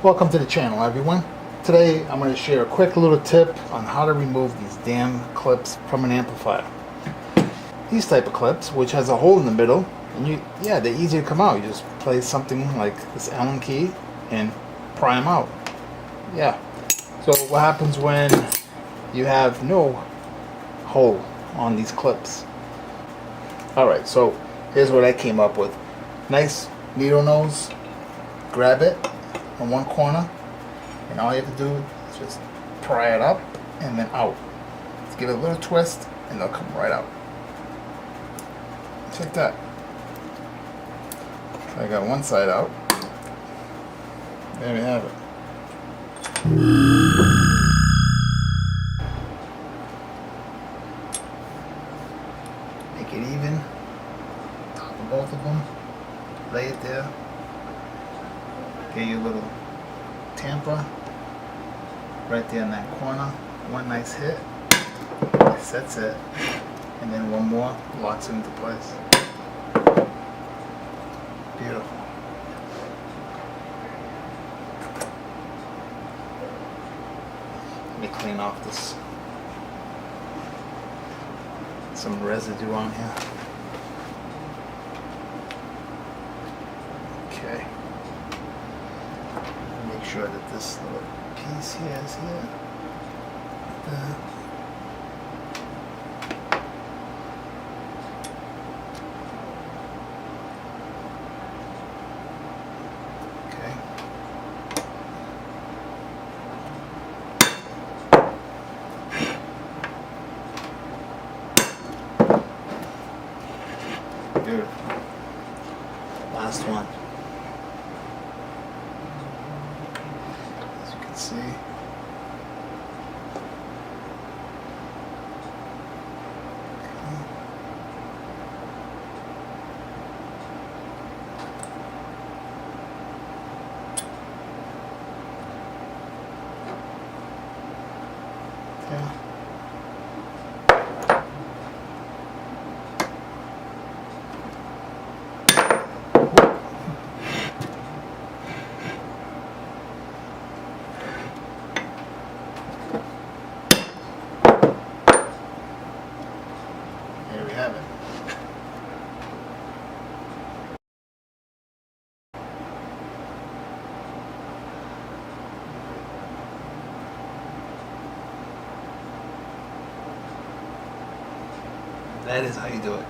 Welcome to the channel, everyone. Today I'm going to share a quick little tip on how to remove these damn clips from an amplifier. These type of clips, which has a hole in the middle, and they're easy to come out. You just place something like this Allen key and pry them out. Yeah. So what happens when you have no hole on these clips? Alright, so here's what I came up with. Nice needle nose. Grab it on one corner, and all you have to do is just pry it up and then out. Just give it a little twist and they'll come right out. Check that. So I got one side out. There we have it. Make it even. Top of both of them. Lay it there. Get your little tamper right there in that corner. One nice hit, sets it, and then one more locks it into place. Beautiful. Let me clean off this, some residue on here. Okay. Make sure that this little piece here is here. Okay. Beautiful. Last one. See. Yeah. There we have it. That is how you do it.